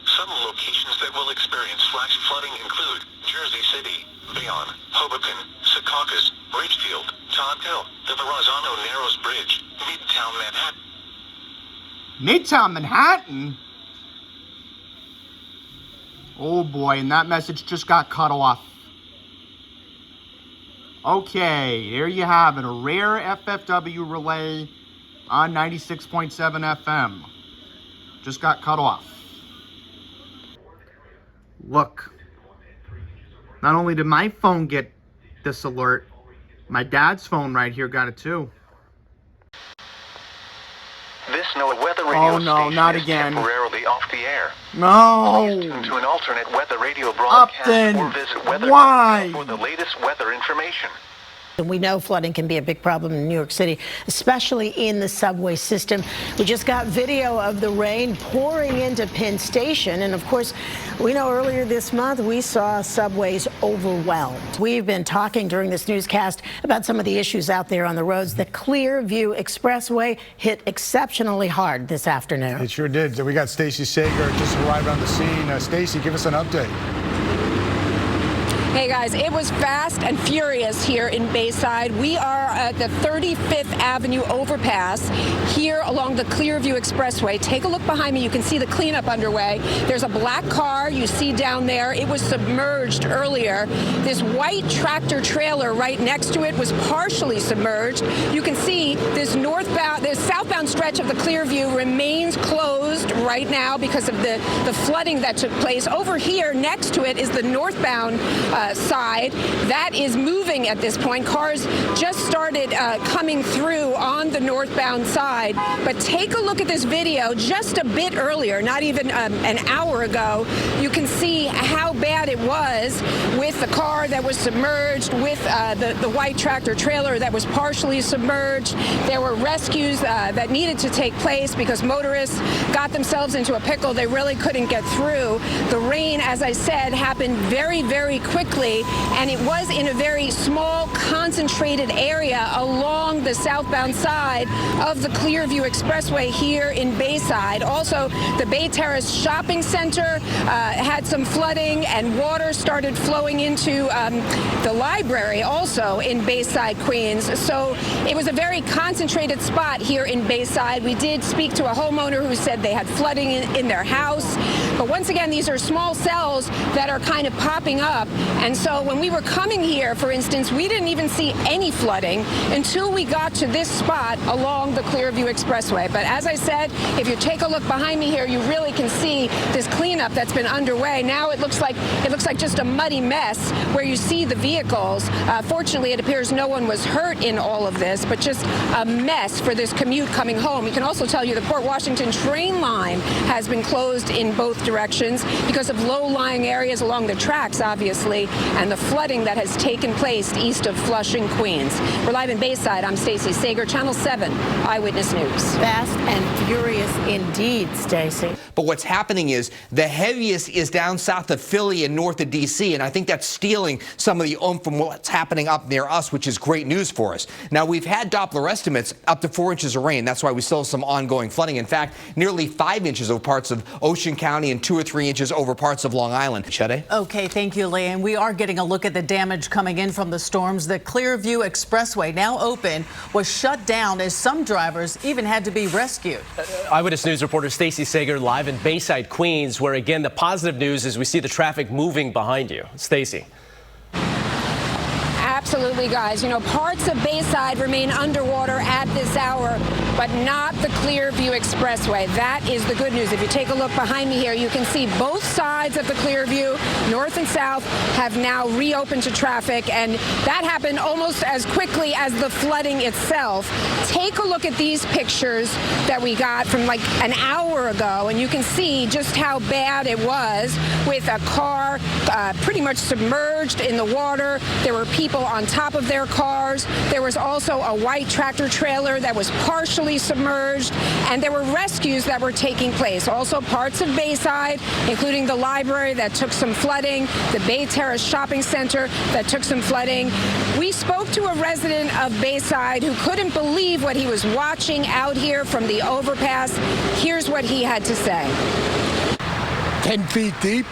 Some locations that will experience flash flooding include Jersey City, Bayonne, Hoboken, Secaucus, Ridgefield, Todd Hill, the Verrazano Narrows Bridge, Midtown Manhattan. Midtown Manhattan? Oh boy, and that message just got cut off. Okay, there you have it. A rare FFW relay on 96.7 FM. Just got cut off. Look, not only did my phone get this alert, my dad's phone right here got it too. This weather radio station not is again. temporarily off the air. No! Tune to an alternate weather radio broadcast Upton, or visit weather why? for the latest weather information. And we know flooding can be a big problem in New York City, especially in the subway system. We just got video of the rain pouring into Penn Station. And of course, we know earlier this month we saw subways overwhelmed. We've been talking during this newscast about some of the issues out there on the roads. The Clearview Expressway hit exceptionally hard this afternoon. It sure did. So we got Stacy Sager just arrived on the scene. Stacy, give us an update. Hey guys, it was fast and furious here in Bayside. We are at the 35th Avenue overpass here along the Clearview Expressway. Take a look behind me. You can see the cleanup underway. There's a black car you see down there. It was submerged earlier. This white tractor trailer right next to it was partially submerged. You can see this southbound stretch of the Clearview remains closed right now because of the flooding that took place. Over here next to it is the northbound side. That is moving at this point. Cars just started coming through on the northbound side. But take a look at this video just a bit earlier, not even an hour ago. You can see how bad it was with the car that was submerged, with the white tractor trailer that was partially submerged. There were rescues that needed to take place because motorists got themselves into a pickle. They really couldn't get through. The rain, as I said, happened very, very quickly, and it was in a very small, concentrated area along the southbound side of the Clearview Expressway here in Bayside. Also, the Bay Terrace Shopping Center had some flooding, and water started flowing into the library also in Bayside, Queens. So it was a very concentrated spot here in Bayside. We did speak to a homeowner who said they had flooding in their house. But once again, these are small cells that are kind of popping up. And so when we were coming here, for instance, we didn't even see any flooding until we got to this spot along the Clearview Expressway. But as I said, if you take a look behind me here, you really can see this cleanup that's been underway. Now it looks like just a muddy mess where you see the vehicles. Fortunately, it appears no one was hurt in all of this, but just a mess for this commute coming home. We can also tell you the Port Washington train line has been closed in both directions because of low-lying areas along the tracks, obviously, and the flooding that has taken place east of Flushing, Queens. We're live in Bayside. I'm Stacey Sager, Channel 7 Eyewitness News. Fast and furious indeed, Stacey. But what's happening is the heaviest is down south of Philly and north of D.C., and I think that's stealing some of the oomph from what's happening up near us, which is great news for us. Now, we've had Doppler estimates up to 4 inches of rain. That's why we still have some ongoing flooding. In fact, nearly 5 inches over parts of Ocean County and 2 or 3 inches over parts of Long Island. Shade? Okay, thank you, Lee. And we are getting a look at the damage coming in from the storms. The Clearview Expressway, now open, was shut down as some drivers even had to be rescued. Eyewitness News reporter Stacey Sager live in Bayside, Queens, where again the positive news is we see the traffic moving behind you. Stacey. Absolutely, guys. You know, parts of Bayside remain underwater at this hour, but not the Clearview Expressway. That is the good news. If you take a look behind me here, you can see both sides of the Clearview, north and south, have now reopened to traffic, and that happened almost as quickly as the flooding itself. Take a look at these pictures that we got from like an hour ago, and you can see just how bad it was with a car pretty much submerged in the water. There were people on top of their cars. There was also a white tractor trailer that was partially submerged, and there were rescues that were taking place. Also parts of Bayside, including the library that took some flooding, the Bay Terrace Shopping Center that took some flooding. We spoke to a resident of Bayside who couldn't believe what he was watching out here from the overpass. Here's what he had to say. 10 feet deep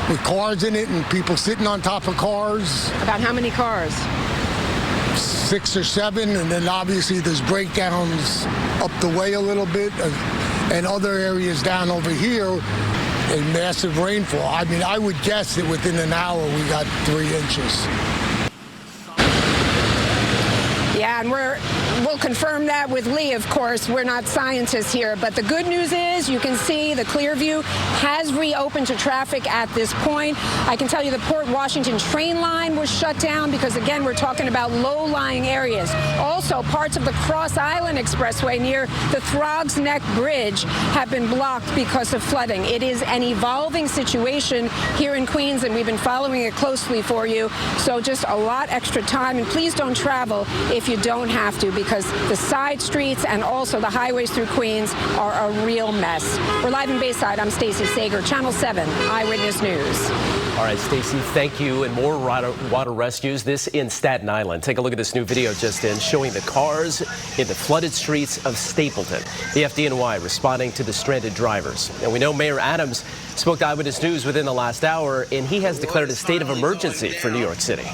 with cars in it and people sitting on top of cars. About how many cars? 6 or 7, and then obviously there's breakdowns up the way a little bit, and other areas down over here, a massive rainfall. I mean, I would guess that within an hour we got 3 inches. Yeah, and we'll confirm that with Lee, of course. We're not scientists here, but the good news is you can see the Clearview has reopened to traffic at this point. I can tell you the Port Washington train line was shut down because, again, we're talking about low-lying areas. Also, parts of the Cross Island Expressway near the Throgs Neck Bridge have been blocked because of flooding. It is an evolving situation here in Queens, and we've been following it closely for you. So just a lot extra time, and please don't travel if you don't have to, because the side streets and also the highways through Queens are a real mess. We're live in Bayside. I'm Stacey Sager, Channel 7 Eyewitness News. All right, Stacey, thank you. And more water rescues, this in Staten Island. Take a look at this new video just in, showing the cars in the flooded streets of Stapleton. The FDNY responding to the stranded drivers. And we know Mayor Adams spoke to Eyewitness News within the last hour, and he has declared a state of emergency for New York City.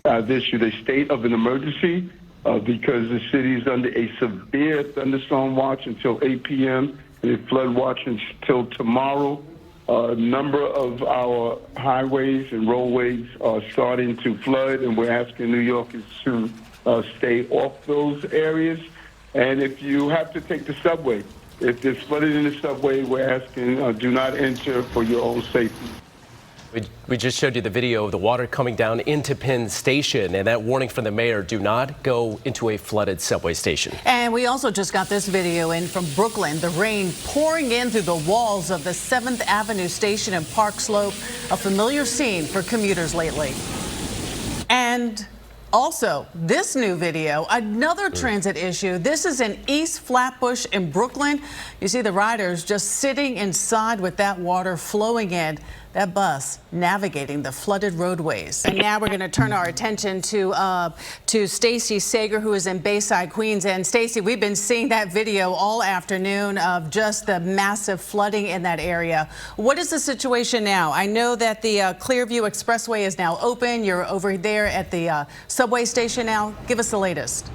I've issued a state of an emergency because the city is under a severe thunderstorm watch until 8 p.m. and a flood watch until tomorrow. A number of our highways and roadways are starting to flood, and we're asking New Yorkers to stay off those areas. And if you have to take the subway, if there's flooded in the subway, we're asking do not enter for your own safety. We just showed you the video of the water coming down into Penn Station, and that warning from the mayor: do not go into a flooded subway station. And we also just got this video in from Brooklyn. The rain pouring in through the walls of the 7th Avenue station in Park Slope, a familiar scene for commuters lately. And also, this new video, another transit issue. This is in East Flatbush in Brooklyn. You see the riders just sitting inside with that water flowing in. That bus navigating the flooded roadways. And now we're going to turn our attention to Stacey Sager, who is in Bayside, Queens. And Stacey, we've been seeing that video all afternoon of just the massive flooding in that area. What is the situation now? I know that the Clearview Expressway is now open. You're over there at the subway station now. Give us the latest.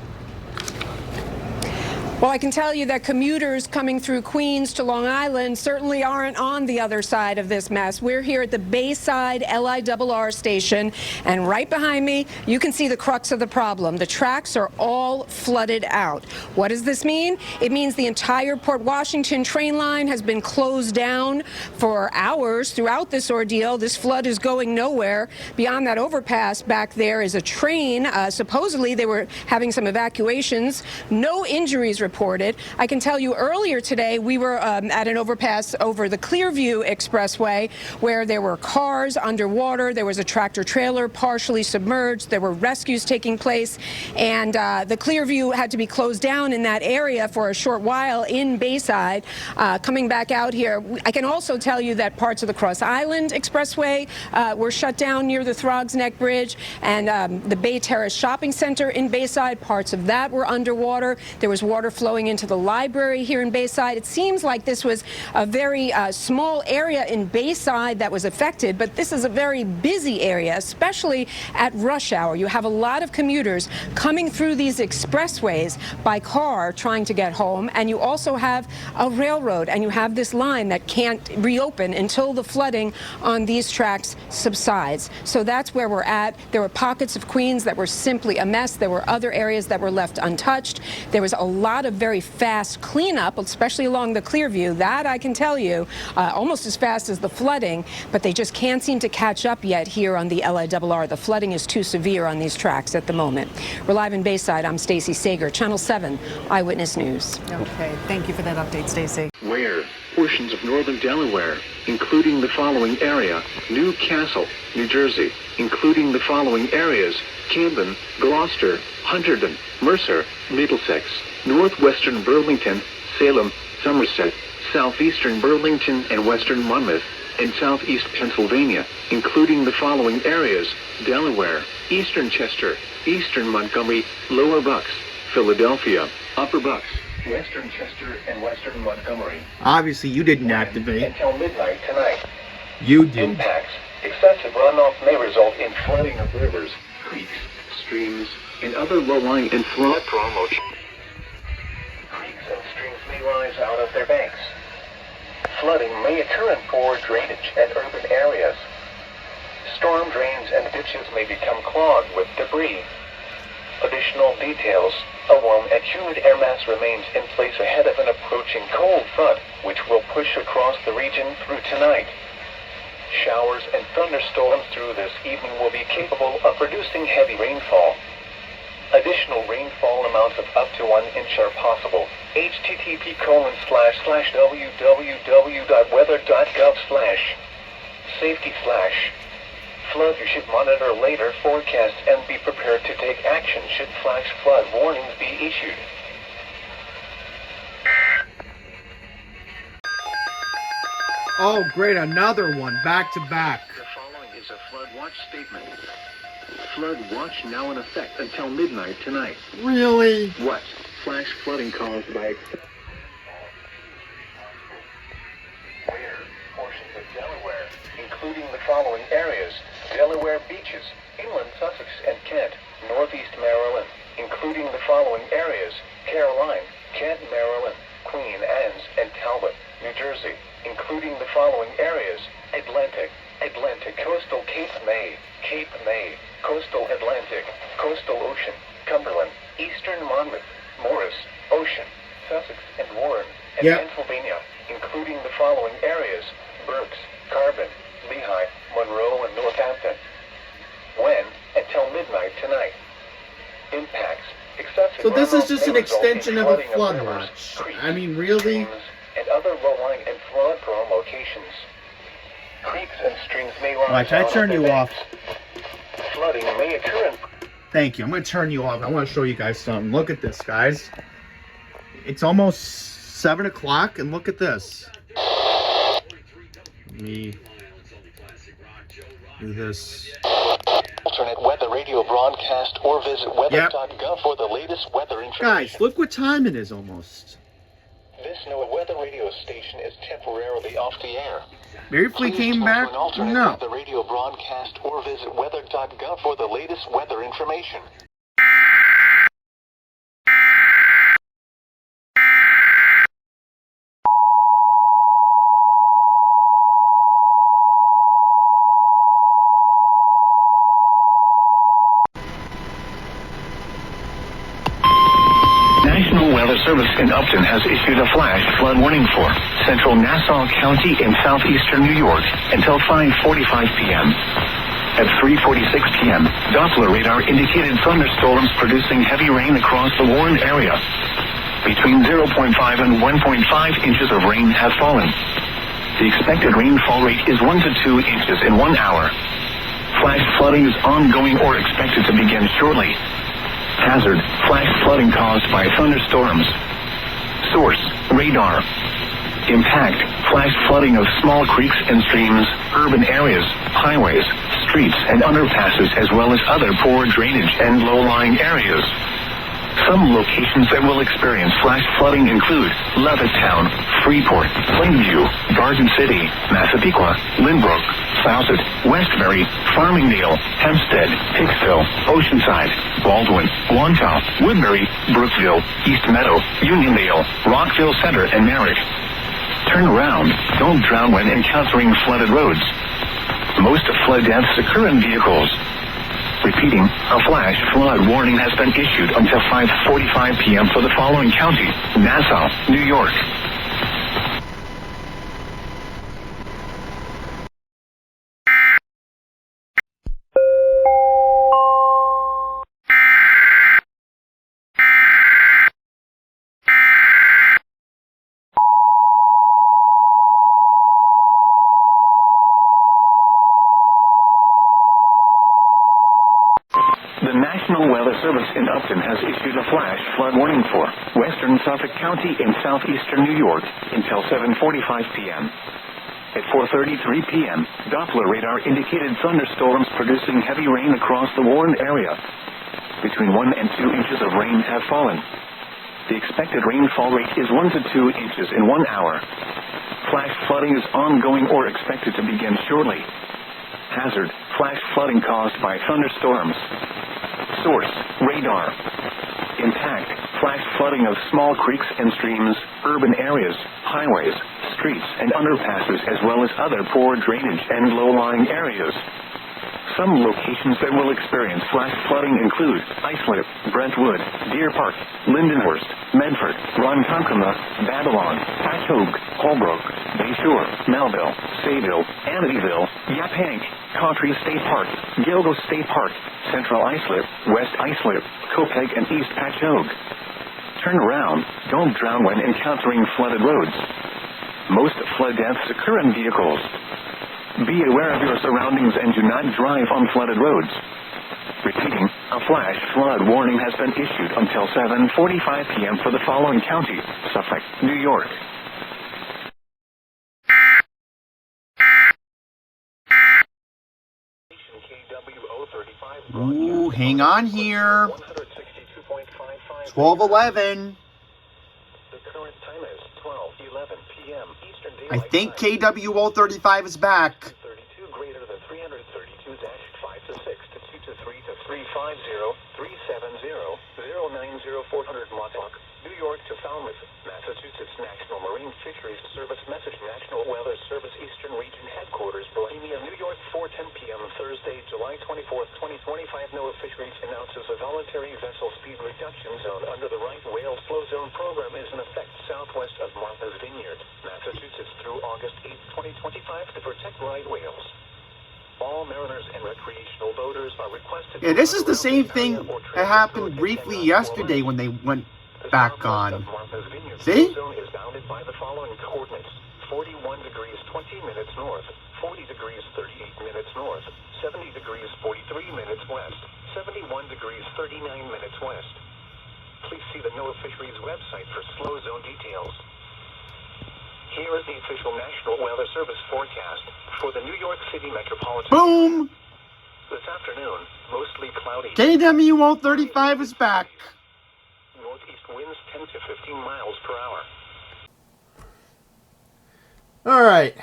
Well, I can tell you that commuters coming through Queens to Long Island certainly aren't on the other side of this mess. We're here at the Bayside LIRR station, and right behind me, you can see the crux of the problem. The tracks are all flooded out. What does this mean? It means the entire Port Washington train line has been closed down for hours throughout this ordeal. This flood is going nowhere. Beyond that overpass back there is a train. Supposedly they were having some evacuations. No injuries reported. I can tell you earlier today we were at an overpass over the Clearview Expressway where there were cars underwater. There was a tractor trailer partially submerged. There were rescues taking place, and the Clearview had to be closed down in that area for a short while in Bayside. Coming back out here, I can also tell you that parts of the Cross Island Expressway were shut down near the Throgs Neck Bridge, and the Bay Terrace Shopping Center in Bayside, parts of that were underwater. There was water flowing into the library here in Bayside. It seems like this was a very small area in Bayside that was affected, but this is a very busy area, especially at rush hour. You have a lot of commuters coming through these expressways by car trying to get home, and you also have a railroad, and you have this line that can't reopen until the flooding on these tracks subsides. So that's where we're at. There were pockets of Queens that were simply a mess. There were other areas that were left untouched. There was a lot of very fast cleanup, especially along the Clearview. That I can tell you, almost as fast as the flooding, but they just can't seem to catch up yet here on the LIRR. The flooding is too severe on these tracks at the moment. We're live in Bayside. I'm Stacey Sager, Channel 7 Eyewitness News. Okay, thank you for that update, Stacey. Where portions of northern Delaware, including the following area: Newcastle, New Jersey, including the following areas: Camden, Gloucester, Hunterdon, Mercer, Middlesex, northwestern Burlington, Salem, Somerset, southeastern Burlington and western Monmouth, and southeast Pennsylvania, including the following areas: Delaware, eastern Chester, eastern Montgomery, lower Bucks, Philadelphia, upper Bucks, western Chester and western Montgomery. Obviously, you didn't activate. Until midnight tonight. You did. Impacts. Excessive runoff may result in flooding of rivers, creeks, streams, And other low-lying and flood promotion. Creeks and streams may rise out of their banks. Flooding may occur in poor drainage and urban areas. Storm drains and ditches may become clogged with debris. Additional details: a warm and humid air mass remains in place ahead of an approaching cold front, which will push across the region through tonight. Showers and thunderstorms through this evening will be capable of producing heavy rainfall. Additional rainfall amounts of up to 1 inch are possible. http://www.weather.gov/safety/. Flood. You should monitor later forecasts and be prepared to take action should flash flood warnings be issued. Oh, great, another one, back to back. The following is a flood watch statement. Flood watch now in effect until midnight tonight. Really? What? Flash flooding caused by Where portions of Delaware, including the following areas: Delaware beaches, inland Sussex and Kent, northeast Maryland, including the following areas: Caroline, Kent, Maryland, Queen Anne's, and Talbot, New Jersey, including the following areas: Atlantic, coastal Cape May, coastal Atlantic, coastal Ocean, Cumberland, eastern Monmouth, Morris, Ocean, Sussex and Warren, and Pennsylvania, including the following areas: Berks, Carbon, Lehigh, Monroe, and Northampton. When? Until midnight tonight. Impacts. Excessive So this is runoff just may an result in extension of a flooding flood rivers, watch. creeks, I mean, really? streams, and other low-lying and flood-prone locations. Creeks and streams may rise Alright, can I out turn of you their off? banks. Flooding may occur in Thank you. I'm going to turn you off. I want to show you guys something. Look at this, guys. It's almost 7 o'clock, and look at this. Let me do this. alternate weather radio broadcast or visit weather.gov for the latest weather information. Guys, look what time it is almost. This NOAA weather radio station is temporarily off the air. Briefly came back? No. The radio broadcast or visit weather.gov for the latest weather information. Service in Upton has issued a flash flood warning for central Nassau County in southeastern New York until 5:45 p.m. At 3:46 p.m., Doppler radar indicated thunderstorms producing heavy rain across the Warren area. Between 0.5 and 1.5 inches of rain have fallen. The expected rainfall rate is 1 to 2 inches in 1 hour. Flash flooding is ongoing or expected to begin shortly. Hazard, flash flooding caused by thunderstorms. Source, radar. Impact, flash flooding of small creeks and streams, urban areas, highways, streets, and underpasses, as well as other poor drainage and low-lying areas. Some locations that will experience flash flooding include Levittown, Freeport, Plainview, Garden City, Massapequa, Lynbrook, Faucet, Westbury, Farmingdale, Hempstead, Hicksville, Oceanside, Baldwin, Wantagh, Woodbury, Brookville, East Meadow, Uniondale, Rockville Center, and Merrick. Turn around. Don't drown when encountering flooded roads. Most flood deaths occur in vehicles. Repeating, a flash flood warning has been issued until 5:45 p.m. for the following county: Nassau, New York. The National Weather Service in Upton has issued a flash flood warning for western Suffolk County in southeastern New York until 7:45 p.m. At 4:33 p.m., Doppler radar indicated thunderstorms producing heavy rain across the Warren area. Between 1 and 2 inches of rain have fallen. The expected rainfall rate is 1 to 2 inches in 1 hour. Flash flooding is ongoing or expected to begin shortly. Hazard, flash flooding caused by thunderstorms. Source, radar. Impact, flash flooding of small creeks and streams, urban areas, highways, streets, and underpasses, as well as other poor drainage and low-lying areas. Some locations that will experience flash flooding include Islip, Brentwood, Deer Park, Lindenhurst, Medford, Ronkonkoma, Babylon, Patchogue, Holbrook, Bayshore, Melville, Sayville, Amityville, Yaphank, Country State Park, Gilgo State Park, Central Islip, West Islip, Copeg, and East Patchogue. Turn around. Don't drown when encountering flooded roads. Most flood deaths occur in vehicles. Be aware of your surroundings and do not drive on flooded roads. Repeating, a flash flood warning has been issued until 7:45 p.m. for the following county: Suffolk, New York. Ooh, hang on here. 12:11. The current time is 12:11 p.m. Eastern Daylight I think KWO 35 is back. 32 greater than 332-5 to 6 to 2 to 3 to 350 370 090 400 Montauk, New York to Falmouth, Massachusetts. National Marine Fisheries Service message. National Weather Service Eastern Region Headquarters, Bohemia, New York, 4:10 p.m. Thursday, July 24th, 2025. NOAA Fisheries announces a voluntary vessel speed reduction zone under the right whale slow zone program is in effect southwest of Martha's Vineyard, Massachusetts through August 8, 2025 to protect right whales. All mariners and recreational boaters are requested. Yeah, this is the same thing that happened briefly yesterday when they went back on. See? The zone is bounded by the following coordinates: 41 degrees 20 minutes north, 40 degrees 38 minutes north, 70 degrees 43 minutes west, 71 degrees 39 minutes west. Please see the NOAA Fisheries website for slow zone details. Here is the official National Weather Service forecast for the New York City metropolitan. Boom! This afternoon, mostly cloudy. KWO 35 is back. Northeast winds 10 to 15 miles per hour. Alright,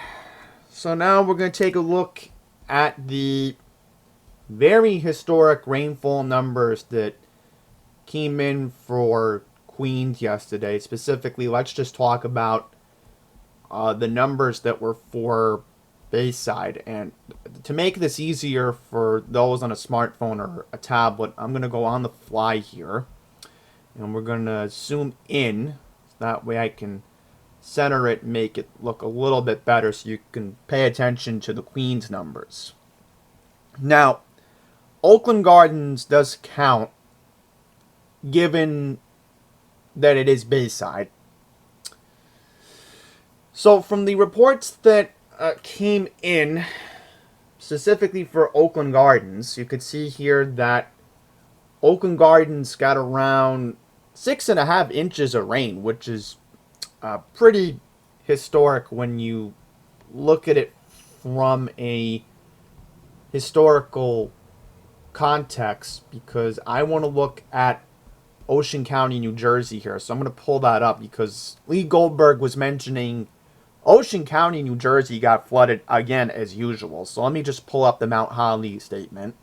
so now we're going to take a look at the very historic rainfall numbers that came in for Queens yesterday. Specifically, let's just talk about the numbers that were for Bayside. And to make this easier for those on a smartphone or a tablet, I'm going to go on the fly here. And we're going to zoom in. That way I can center it and make it look a little bit better so you can pay attention to the Queens numbers. Now, Oakland Gardens does count, given that it is Bayside. So from the reports that came in, specifically for Oakland Gardens, you could see here that Oakland Gardens got around 6.5 inches of rain, which is pretty historic when you look at it from a historical context, because I want to look at Ocean County, New Jersey here. So I'm going to pull that up because Lee Goldberg was mentioning Ocean County, New Jersey got flooded again as usual. So let me just pull up the Mount Holly statement.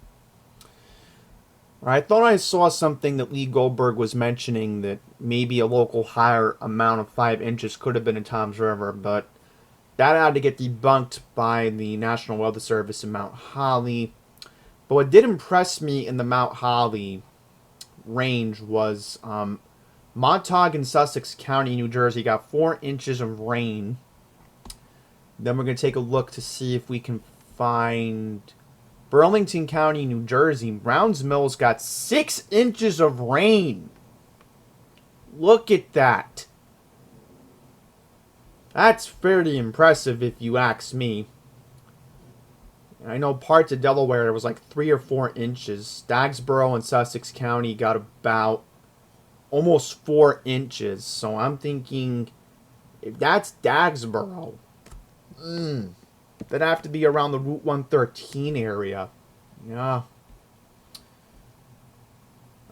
I thought I saw something that Lee Goldberg was mentioning that maybe a local higher amount of 5 inches could have been in Toms River, but that had to get debunked by the National Weather Service in Mount Holly. But what did impress me in the Mount Holly range was Montauk and Sussex County, New Jersey got 4 inches of rain. Then we're going to take a look to see if we can find Burlington County, New Jersey. Browns Mills got 6 inches of rain. Look at that. That's fairly impressive if you ask me. I know parts of Delaware it was like 3 or 4 inches. Stagsboro and Sussex County got about almost 4 inches. So I'm thinking, if that's Stagsboro, that'd have to be around the Route 113 area. Yeah.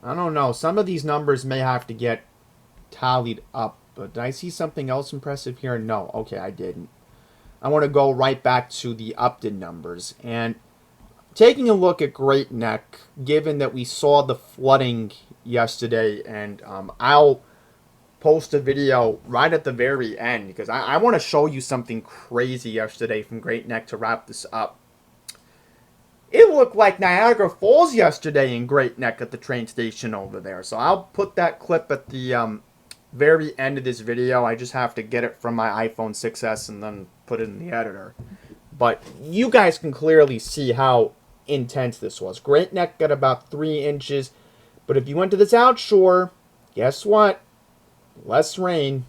I don't know. Some of these numbers may have to get tallied up. But did I see something else impressive here? No. Okay, I didn't. I want to go right back to the Upton numbers. And taking a look at Great Neck, given that we saw the flooding yesterday, and I'll post a video right at the very end because I want to show you something crazy yesterday from Great Neck to wrap this up. It looked like Niagara Falls yesterday in Great Neck at the train station over there. So I'll put that clip at the very end of this video. I just have to get it from my iPhone 6s and then put it in the editor. But you guys can clearly see how intense this was. Great Neck got about 3 inches. But if you went to the South Shore, guess what? Less rain.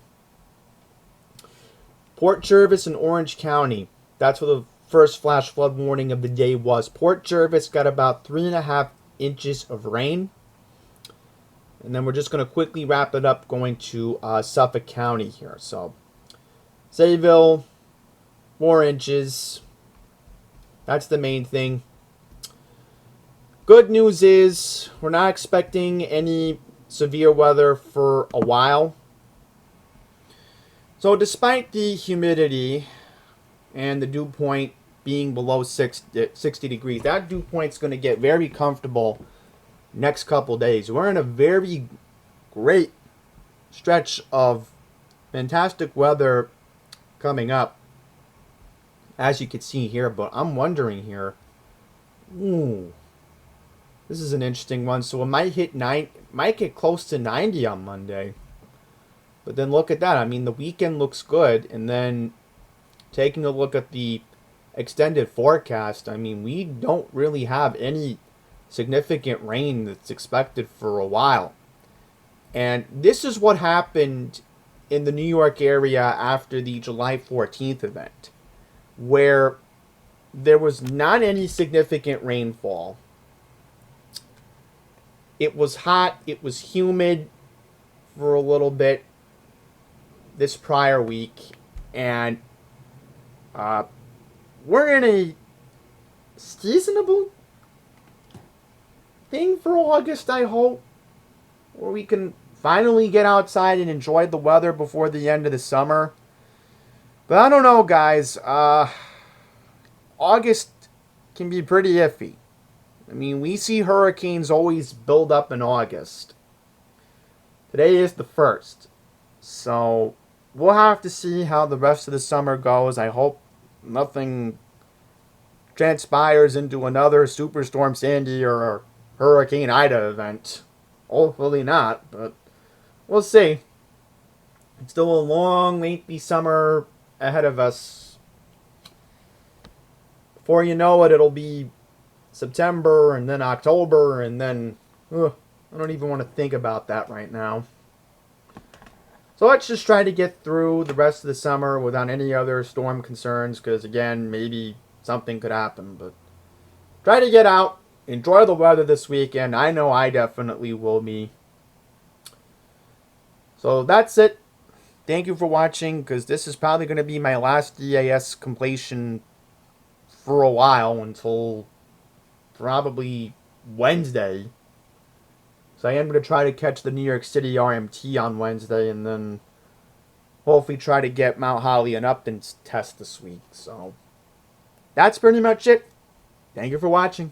Port Jervis and Orange County. That's where the first flash flood warning of the day was. Port Jervis got about 3.5 inches of rain. And then we're just going to quickly wrap it up going to Suffolk County here. So, Sayville, 4 inches. That's the main thing. Good news is we're not expecting any severe weather for a while. So despite the humidity and the dew point being below 60 degrees, that dew point's going to get very comfortable next couple days. We're in a very great stretch of fantastic weather coming up, as you can see here. But I'm wondering here, this is an interesting one. So it might get close to 90 on Monday. But then look at that. I mean, the weekend looks good. And then taking a look at the extended forecast, I mean, we don't really have any significant rain that's expected for a while. And this is what happened in the New York area after the July 14th event, where there was not any significant rainfall. It was hot, it was humid for a little bit this prior week, and we're in a seasonable thing for August, I hope, where we can finally get outside and enjoy the weather before the end of the summer. But I don't know, guys. August can be pretty iffy. I mean, we see hurricanes always build up in August. Today is the 1st. So we'll have to see how the rest of the summer goes. I hope nothing transpires into another Superstorm Sandy or Hurricane Ida event. Hopefully not, but we'll see. It's still a long, lengthy summer ahead of us. Before you know it, it'll be September and then October and then... I don't even want to think about that right now. So let's just try to get through the rest of the summer without any other storm concerns, because again, maybe something could happen. But try to get out, enjoy the weather this weekend. I know I definitely will be. So that's it. Thank you for watching, because this is probably going to be my last EAS completion for a while, until probably Wednesday. So I am going to try to catch the New York City RMT on Wednesday, and then hopefully try to get Mount Holly and Upton test this week. So that's pretty much it. Thank you for watching.